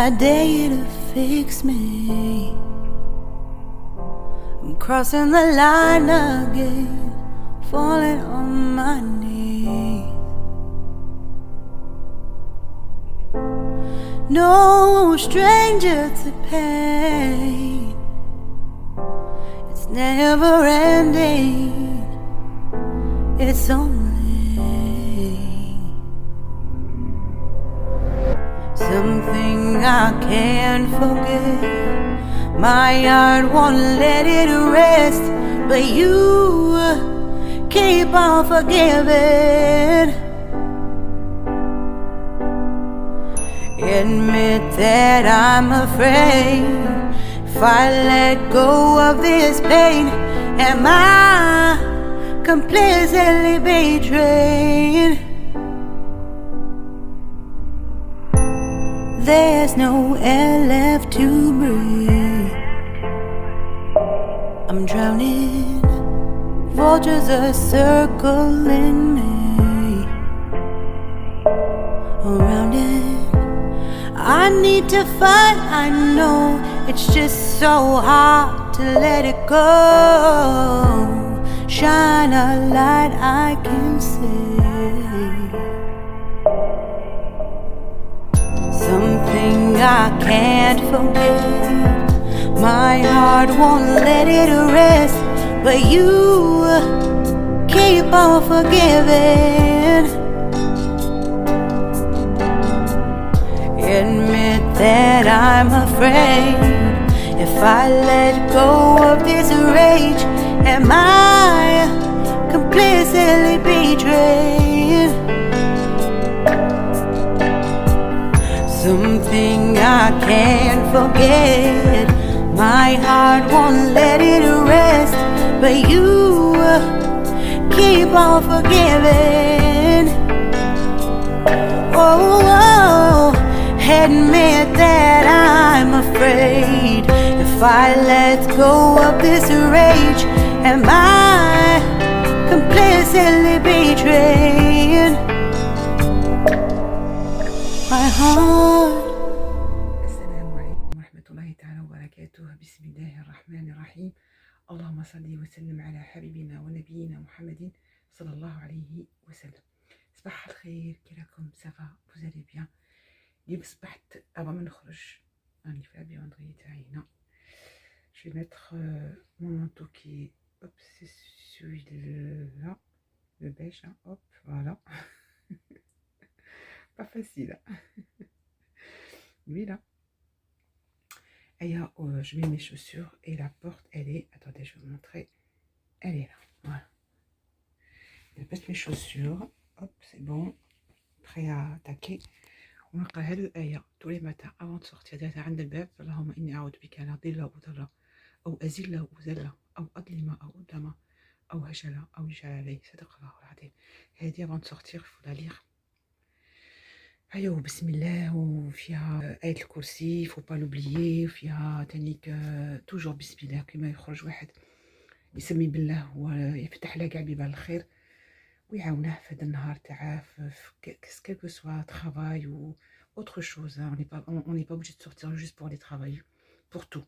I dare you to fix me. I'm crossing the line again, falling on my knees. No stranger to pain, it's never ending, it's only something I can't forget. My heart won't let it rest, but you keep on forgiving. Admit that I'm afraid. If I let go of this pain, am I completely betrayed? There's no air left to breathe. I'm drowning. Vultures are circling me. Around it, I need to fight. I know it's just so hard to let it go. Shine a light I can see. Something I can't forget. My heart won't let it rest, but you keep on forgiving. Admit that I'm afraid. If I let go of this rage, am I completely betrayed? Something I can't forget. My heart won't let it rest, but you keep on forgiving. Oh, oh, admit that I'm afraid. If I let go of this rage, am I completely betrayed? My heart. السلام عليكم ورحمة الله تعالى وبركاته. بسم الله الرحمن الرحيم. اللهم صل وسلم على حبيبنا ونبينا محمد صلى الله عليه وسلم. صباح الخير، كي راكم؟ سافا فوزالي بيان؟ اليوم صبحت avant ما نخرج راني في البيوندري تاعينا. Je vais mettre mon manteau qui est, hop, c'est celui-là, le beige, hein, hop, voilà. Pas facile. Lui là. Et je mets mes chaussures et la porte elle est, attendez je vais vous montrer, elle est là, voilà. Je vais mettre mes chaussures, hop c'est bon, prêt à attaquer. ونقرأ هذه الآية tous les matins avant de sortir ديرها عند الباب. اللهم إني أعوذ بك أن أضل أو أضل أو أزل أو أزل أو أظلم أو أظلم أو هجل أو يجهل علي. صدق الله العظيم. هذه avant de sortir il faut la lire. أيوه بسم الله، وفيها آية الكرسي فو با لوبليي، وفيها تانيك توجور بسم الله. كيما يخرج واحد يسمي بالله ويفتح له كاع بيبان الخير ويعاونه في هذا النهار تاعه في كيلكو سوا ترافاي و autre chose. On n'est pas obligé de sortir juste pour aller travailler. Pour tout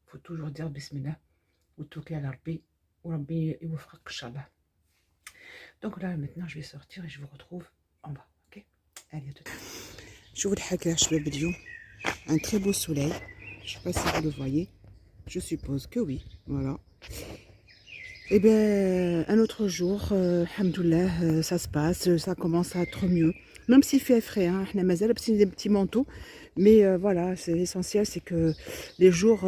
faut toujours dire بسم الله وتوكل على ربي وربي يوفقك إن شاء الله. Donc là maintenant je vais sortir et je vous retrouve en bas. Allez, à tout à l'heure. شوفوا الحكاية شباب اليوم un très beau soleil. Je sais pas si vous le voyez, je suppose que oui, voilà. Et bien un autre jour, alhamdoulilah, ça se passe, ça commence à être mieux, même s'il fait frais, hein. احنا مازال لابسين des petits manteaux, mais voilà, c'est l'essentiel, c'est que les jours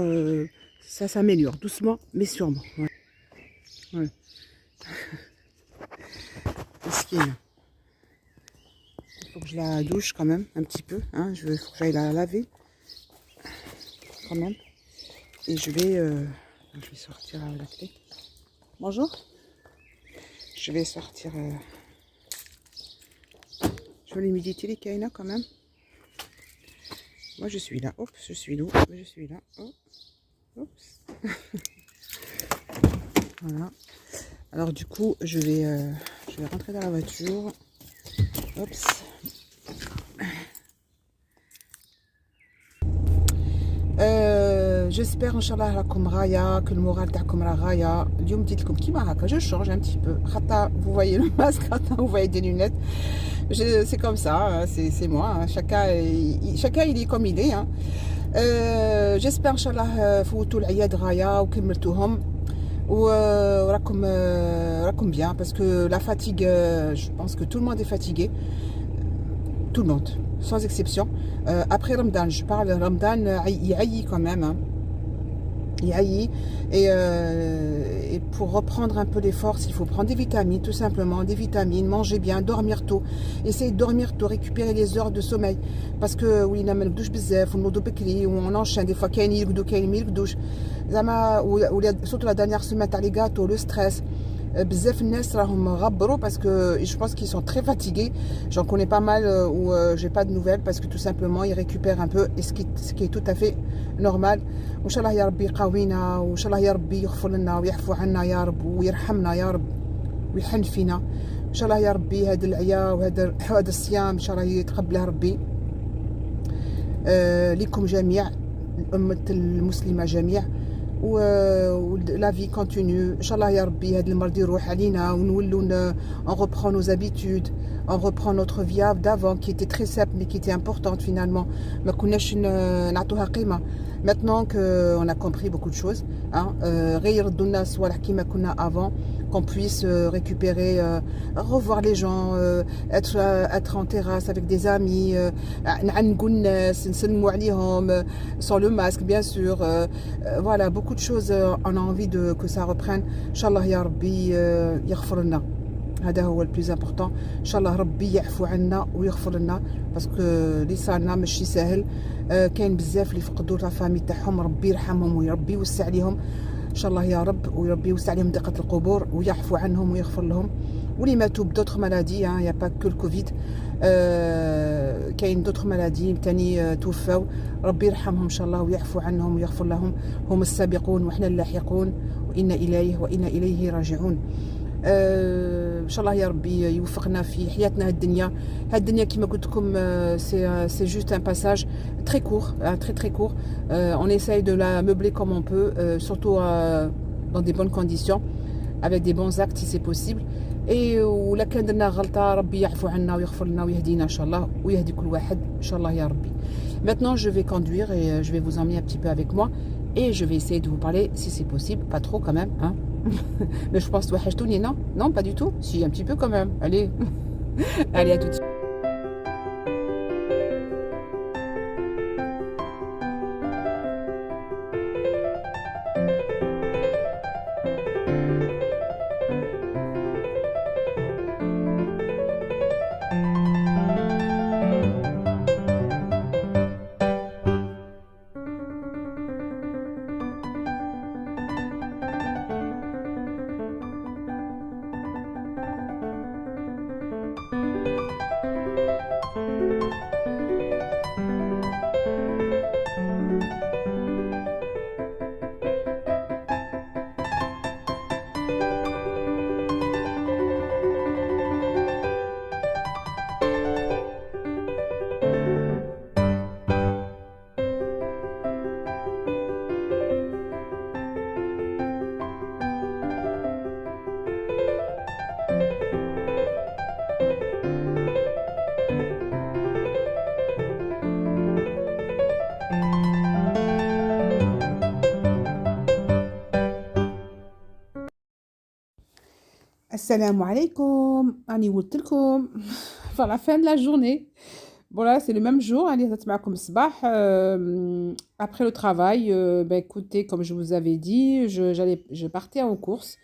ça s'améliore doucement mais sûrement. Ouais. Mesquine. Il faut que je la douche quand même un petit peu, hein. Faut que j'aille la laver quand même. Et je vais sortir la clé. Bonjour. Je vais sortir. Je veux l'humidité les kaina quand même. Moi je suis là. Hop, je suis là. Je suis là. Oh. Oups. Voilà. Alors du coup je vais rentrer dans la voiture. Hop. J'espère inchallah راكم غاية que le moral تاعكم راه غاية. اليوم بديت لكم كيما هكا je change un petit peu خاطر vous voyez le masque خاطر vous voyez des lunettes. C'est comme ça, c'est moi, hein. Chacun il est comme il est, hein. J'espère inchallah فوتوا العياد غاية وكملتوهم وراكم bien parce que la fatigue, je pense que tout le monde est fatigué, tout le monde sans exception. Après Ramadan, je parle Ramadan, il quand même, hein. Et pour reprendre un peu les forces, il faut prendre des vitamines, tout simplement, des vitamines, manger bien, dormir tôt, essayer de dormir tôt, récupérer les heures de sommeil, parce que oui, on enchaîne des fois, surtout la dernière semaine, t'as les gâteaux, le stress. بزاف الناس راهم غبروا parce que je pense qu'ils sont très fatigués. J'en connais pas mal où j'ai pas de nouvelles parce que tout simplement ils récupèrent un peu, et ce qui est tout à fait normal. وان شاء الله يا ربي يقاوينا، وان شاء الله يا ربي يغفر لنا ويعفو عنا يا رب ويرحمنا يا رب ويحن فينا ان شاء الله يا ربي. هذا العيا وهذا الصيام ان شاء الله يتقبله ربي لكم جميع، الأمة المسلمة جميع. la vie continue. Inch'Allah ya Rabbi, هاد المرض يروح علينا ونولو on reprend nos habitudes, on reprend notre vie d'avant qui était très simple mais qui était importante finalement. ما كناش نعطوها قيمة. Maintenant qu'on a compris beaucoup de choses, hein, غير الدنيا صوالح كيما كنا avant, qu'on puisse récupérer, revoir les gens, être en terrasse avec des amis, نعنقوا الناس نسلموا عليهم sans le masque bien sûr, voilà, beaucoup de choses. On a envie que ça reprenne. Inch'Allah ya Rabbi يغفر لنا. هذا هو البلوز امبورطون. ان شاء الله ربي يعفو عنا ويغفر لنا باسكو لساننا ماشي ساهل. كاين بزاف اللي فقدوا لا فامي تاعهم، ربي يرحمهم وربي يوسع عليهم ان شاء الله يا رب، وربي يوسع عليهم دقة القبور ويعفو عنهم ويغفر لهم. واللي ماتوا بدوتر مالادي، يا با كو الكوفيد، كاين دوتر مالادي تاني توفاو، ربي يرحمهم ان شاء الله ويعفو عنهم ويغفر لهم. هم السابقون وحنا اللاحقون، وإنا إليه وإنا إليه راجعون. ان شاء الله يا ربي يوفقنا في حياتنا. هاد الدنيا كما قلت لكم c'est juste un passage très court, très court. On essaye de la meubler comme on peut, surtout dans des bonnes conditions, avec des bons actes si c'est possible. Et ولا كان درنا غلطه ربي يعفو عنا ويغفر لنا ويهدينا ان شاء الله ويهدي كل واحد ان شاء الله يا ربي. Maintenant je vais conduire et je vais vous emmener un petit peu avec moi et je vais essayer de vous parler si c'est possible, pas trop quand même, hein. Mais je pense توحشتوني. Non, pas du tout. Si, un petit peu quand même. Allez. Allez, à tout de suite. Assalamu alaikum. Ani قلتلكم vers la fin de la journée. Voilà, c'est le même jour. Allez, après le travail, écoutez, comme je vous avais dit, je partais en course.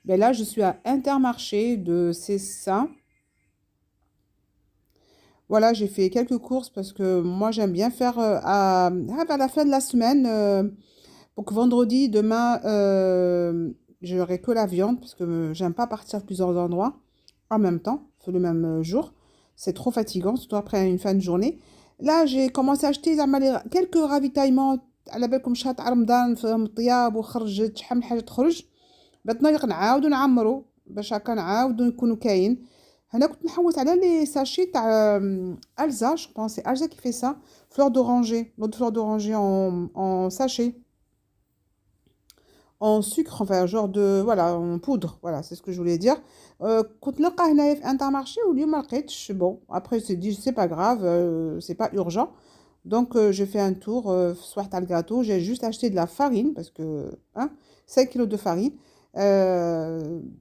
Là, je suis à Intermarché de Cessin. Voilà, j'ai fait quelques courses parce que moi, j'aime bien faire vers la fin de la semaine. Pour que vendredi, demain, j'aurai que la viande parce que j'aime pas partir de plusieurs endroits en même temps, le même jour. C'est trop fatigant, surtout après une fin de journée. Là, j'ai commencé à acheter quelques ravitaillements. على بالكم شهر تاع رمضان فيهم الطياب وخرجت شحال من حاجه تخرج. Maintenant نعاودو نعمرو باش هكا نعاودو نكونوا كاين. هنا كنت نحوس على لي ساشي تاع Elsa, je pense c'est Elsa qui fait ça, fleur d'oranger, l'eau de fleur d'oranger en sachet, en sucre, enfin genre de voilà, en poudre, voilà, c'est ce que je voulais dire. كنت نلقاه هنايا في انترمارشي واليوم ما لقيتش. Bon, après c'est dit c'est pas grave, c'est pas urgent. Donc j'ai fait un tour soir تاع الgâteau, j'ai juste acheté de la farine parce que hein, 5 kilos de farine.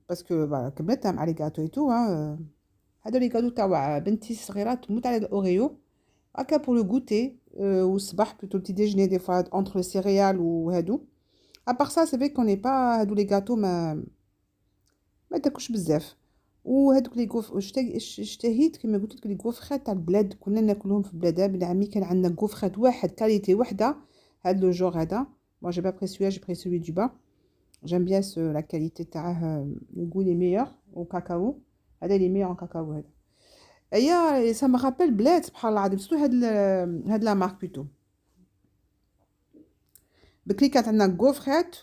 Parce que voilà, كملت مع les gâteaux et tout hein. هذا لي كادو تاع بنتي الصغيره تموت على الاوريو هكا pour le goûter والصباح plutôt le petit déjeuner des fois entre les céréales وهادو. À part ça c'est vrai qu'on n'est pas هادو لي gâteaux ما تاكلش بزاف. وهادوك لي كوف اشتهيت كما قلت لك لي كوفخات تاع البلاد كنا ناكلهم في بلاد بن عمي كان عندنا كوفخات واحد كاليتي وحده هاد لو جور هذا. Moi j'ai pas pris celui-là, j'ai pris celui du bas. J'aime bien la qualité تاعه, le goût est meilleur au cacao. هذا اللي meilleur en cacao هذا. ايا ça me rappelle بلاد سبحان الله العظيم سورتو هاد لا مارك بيتو. بكري كانت عندنا كوفخات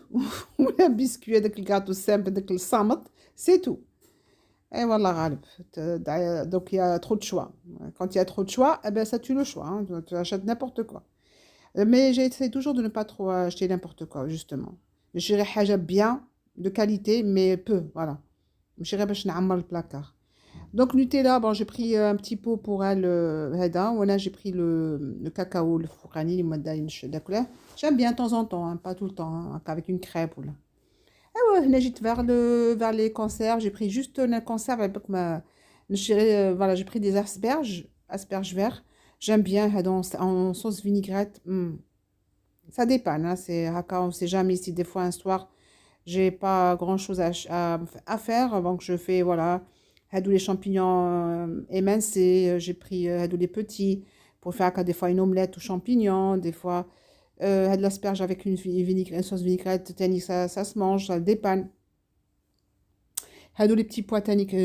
ولا بسكوي هذاك الكاطو السامبل هذاك الصامت سي تو. اي والله غالب. Donc il y a trop de choix. Quand il y a trop de choix, eh ben ça tue le choix hein. Tu achètes n'importe quoi. Mais j'essaie toujours de ne pas trop acheter n'importe quoi justement. نشري حاجه bien de qualité mais peu voilà. نشري باش نعمر البلاكار. Donc Nutella, bon j'ai pris un petit pot pour elle هذا وانا j'ai pris le cacao الفوقاني اللي مداين داكله. J'aime bien de temps en temps hein, pas tout le temps hein, avec une crêpe ou là. Ah ouais, هنا جيت vers les conserves, j'ai pris juste une conserve avec ma voilà, j'ai pris des asperges verts. J'aime bien هذا en sauce vinaigrette. Ça dépanne hein, c'est haka, on sait jamais si des fois un soir j'ai pas grand chose à faire donc je fais voilà hadou les champignons émincés, j'ai pris hadou les petits pour faire des fois une omelette aux champignons, des fois de l'asperge avec une sauce vinaigrette tannique, ça se mange, ça dépanne. Hadou les petits pois tanniques,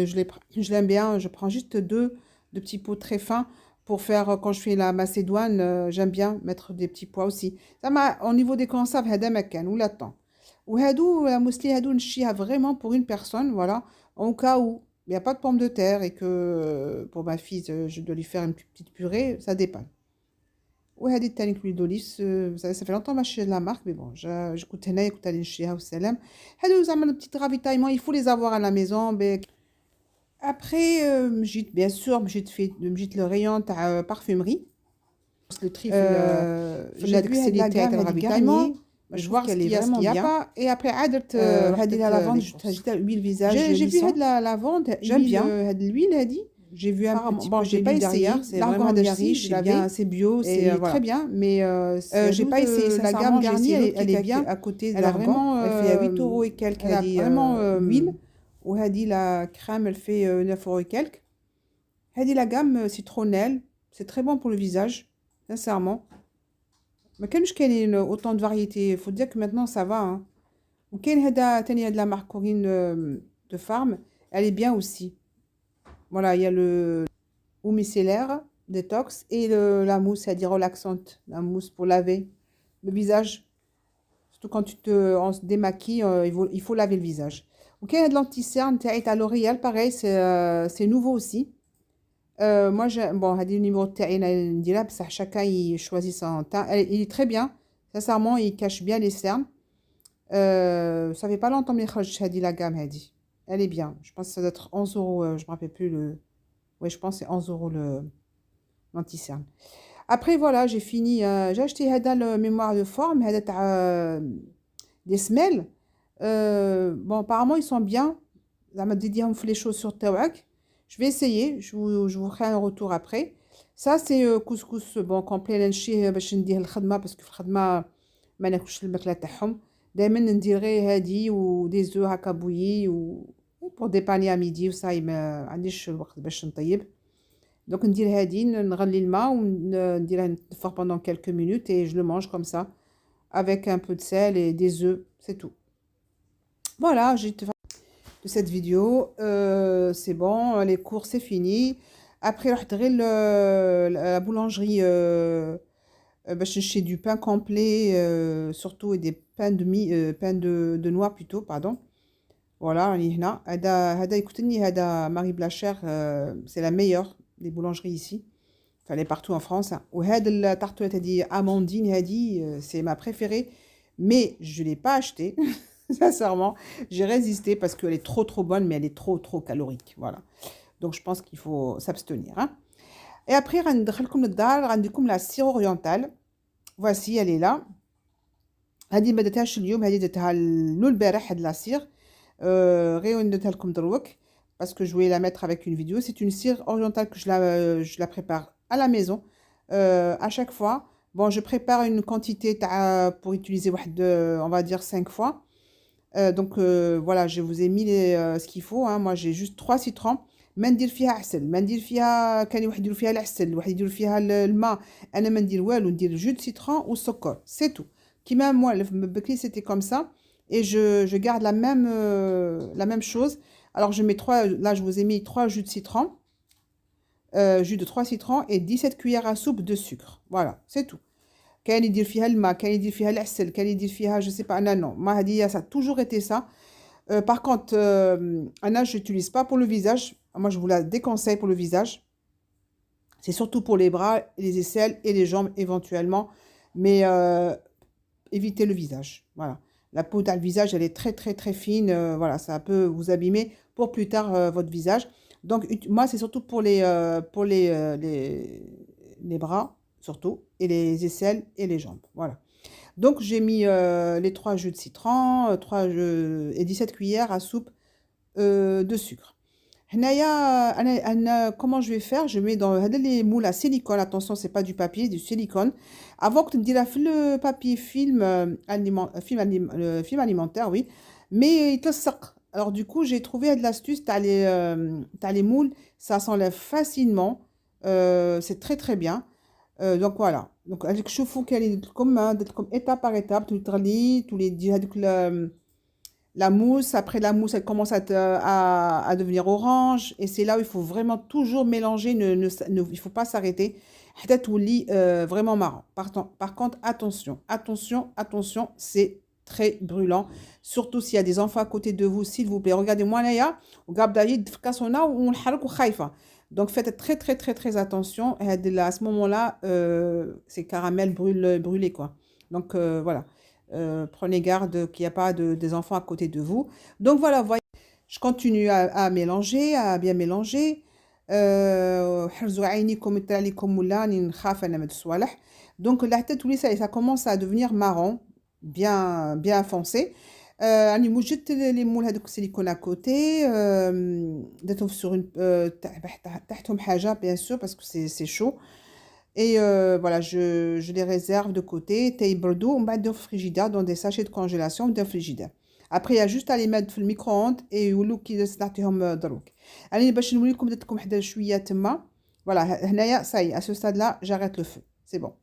je l'aime bien, je prends juste deux petits pots très fins pour faire quand je fais la macédoine, j'aime bien mettre des petits pois aussi. Ça m'a au niveau des conserves hada makan ou la temps. Ou hadou la mousli hadou nchia vraiment pour une personne voilà, en cas où il n'y a pas de pommes de terre et que pour ma fille je dois lui faire une petite purée, ça dépanne. Ou hadit tanik l'huile d'olive, ça fait longtemps que je suis de la marque mais bon, j'écoute hena écoute ali nchia ou salam. Hadou zaman petit ravitaillement, il faut les avoir à la maison. Après, bien sûr, j'ai le rayon de parfumerie. Le tri, j'ai accès à ravitaillement. Je vois qu'il y a pas. Et après, la lavande, j'ai l'huile visage. J'ai vu de la lavande. J'aime bien. L'huile, j'ai vu un petit bon, j'ai pas essayé. C'est vraiment riche, c'est bio, c'est très bien. Mais j'ai pas essayé. La gamme Garnier, elle est bien. À côté de l'argan, elle fait à 8 € et quelques. Elle a vraiment l'huile. وهذه la crème elle fait 9 € et quelques. هذه la gamme citronnelle, c'est très bon pour le visage, sincèrement. ما كانش كاينين autant de variétés, faut dire que maintenant ça va hein. وكاين هذا ثاني de la marque Corinne de Farm, elle est bien aussi. Voilà, il y a le eau micellaire détox et la mousse, c'est-à-dire relaxante, la mousse pour laver le visage. Surtout quand on se démaquille, il faut laver le visage. Ok, il y a de l'anti-cerne à L'Oréal, pareil, c'est nouveau aussi. Moi, bon, il y a des numéros de terrain, chacun il choisit son teint. Il est très bien, sincèrement, il cache bien les cernes. Ça fait pas longtemps que j'ai la gamme, elle est bien. Je pense que ça doit être 11 €, je me rappelle plus le. Oui, je pense que c'est 11 € l'anti-cerne. Après, voilà, j'ai fini. J'ai acheté le mémoire de forme, des semelles. Bon, apparemment, ils sont bien. Ça m'a dit les chaussures Tawak. Je vais essayer. Je vous ferai un retour après. Ça, c'est couscous bon complet. باش نديه الخدمة parce que في الخدمة ما ناكلش الماكلة تاعهم. دائما ندير هادي و des œufs هكا bouillis و pour dépanner à midi وصاي ما عنديش الوقت باش نطيب. Donc ندير هادي نغلي الماء ونديرها نطفى pendant quelques minutes et je le mange comme ça avec un peu de sel et des œufs, c'est tout. Voilà, j'ai de cette vidéo, c'est bon, les cours c'est fini. Après, la boulangerie, j'ai du pain complet, surtout et des pains de noix plutôt, pardon. voilà راني هنا هذا يقتلني هذا Marie Blacher c'est la meilleure des boulangeries ici enfin elle est partout en France hein. وهذا التارتولات هذه Amandine هذه c'est ma préférée mais je l'ai pas acheté sincèrement j'ai résisté parce qu'elle est trop bonne mais elle est trop calorique voilà donc je pense qu'il faut s'abstenir hein. Et après غندخلكم للدار عندكم la cire orientale voici elle est là هذه ما درتهاش اليوم هذه درتها البارح هاد لا cire غير نديرها لكم دروك parce que je voulais la mettre avec une vidéo c'est une cire orientale que je la prépare à la maison à chaque fois bon je prépare une quantité pour utiliser on va dire 5 fois donc voilà je vous ai mis ce qu'il faut hein. Moi j'ai juste 3 citrons ما ندير فيها عسل ما ندير فيها كان واحد يدير فيها العسل واحد يدير فيها الماء انا ما ندير والو ندير جو دو سيترون والسكر سي تو كيما moi بكري c'était comme ça et je garde la même chose alors je mets 3 là je vous ai mis 3 jus de citron jus de 3 citrons et 17 cuillères à soupe de sucre voilà c'est tout كاين يدير فيها الماء كاين يدير فيها العسل كاين يدير فيها je sais pas non ما هذه ça a toujours été ça par contre Anna je n'utilise pas pour le visage moi je vous la déconseille pour le visage c'est surtout pour les bras les aisselles et les jambes éventuellement mais évitez le visage voilà la peau dans le visage elle est très fine voilà ça peut vous abîmer pour plus tard votre visage donc moi c'est surtout pour les bras surtout et les aisselles et les jambes voilà donc j'ai mis les 3 jus de citron, 3 jus et 17 cuillères à soupe de sucre. Comment je vais faire? Je mets dans les moules à silicone. Attention, c'est pas du papier, du silicone. Avant que tu me dises le papier film alimentaire, oui. Mais il te sec. Alors du coup, j'ai trouvé de l'astuce. T'as les moules, ça s'enlève facilement. C'est très bien. Donc voilà donc هذيك تشوفوا كاين درت لكم étape par étape تغلي تولي هذيك la mousse après la mousse elle commence à devenir orange et c'est là où il faut vraiment toujours mélanger il faut pas s'arrêter حتى تولي vraiment marron par contre attention c'est très brûlant surtout s'il y a des enfants à côté de vous s'il vous plaît regardez-moi là وقابضه يد في كاسونه ونحرك وخايفه donc faites très attention et à ce moment-là ces caramels brûlés quoi donc voilà prenez garde qu'il n'y a pas des enfants à côté de vous donc voilà voyez je continue à mélanger à bien mélanger حرزوا عينيكم يطلع لكم ولا راني نخاف انا من الصوالح donc là ça commence à devenir marron bien foncé راني وجدت لي مول هذوك السيليكون à côté درتهم sur une تحتهم حاجه bien sûr parce que c'est chaud et voilà je les réserve de côté تيبردوا ومن بعد نديرهم في الفريجيدير dans des sachets de congélation نديرهم في الفريجيدير après il y a juste à les mettre في الميكرووند et يولوا كي نعطيهم دروك راني باش نوري لكم درت لكم حدا شويه تما voilà هنايا ça y est à ce stade là j'arrête le feu c'est bon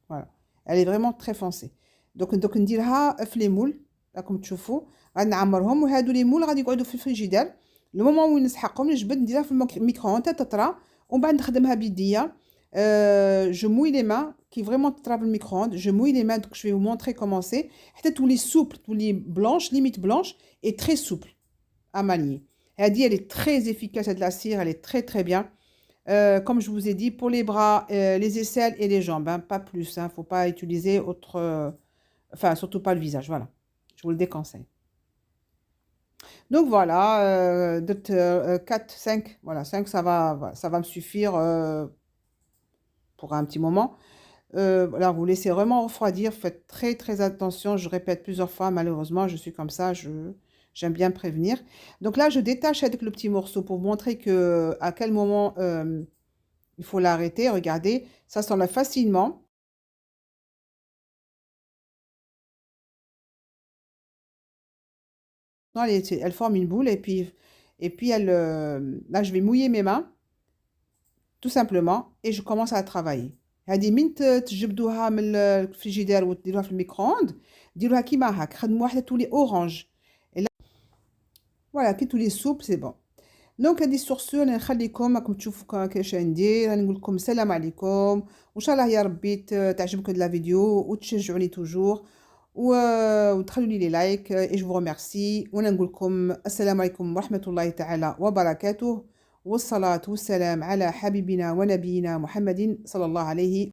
voilà elle est vraiment très foncée donc نديرها في لي مول راكم تشوفوا غنعمرهم وهادو لي مول غادي يقعدوا في الفريجيدير لو مومون وين نسحقهم نجبد نديرها في الميكرووند حتى تطرى ومن بعد نخدمها بيديا je mouille les mains qui vraiment travaille le micro-ondes je mouille les mains donc je vais vous montrer comment c'est حتى تولي souple تولي blanche limite blanche et très souple à manier elle est très efficace de la cire elle est très bien comme je vous ai dit pour les bras les aisselles et les jambes hein, pas plus hein, faut pas utiliser autre enfin surtout pas le visage voilà je vous le déconseille donc voilà 4 5 voilà 5 ça va me suffire pour un petit moment alors vous laissez vraiment refroidir faites très attention je répète plusieurs fois malheureusement je suis comme ça j'aime bien prévenir donc là je détache avec le petit morceau pour vous montrer que à quel moment il faut l'arrêter regardez ça s'enlève facilement non, elle forme une boule et puis elle là je vais mouiller mes mains tout simplement et je commence à travailler هذه من تجبدوها من الفريجيدير وتديروها في الميكرووند ديروها كيما هاك خدموها حتى تولي اورانج فوالا كي تولي سوب سي بون دونك هذه السورسور اللي نخليكم راكم تشوفوا كيفاش ندير راني نقول لكم السلام عليكم وان شاء الله يا ربي تعجبكم لا فيديو وتشجعوني توجور وتخلوا لي لي لايك et je vous remercie وانا نقول لكم السلام عليكم ورحمة الله تعالى وبركاته والصلاة والسلام على حبيبنا ونبينا محمد صلى الله عليه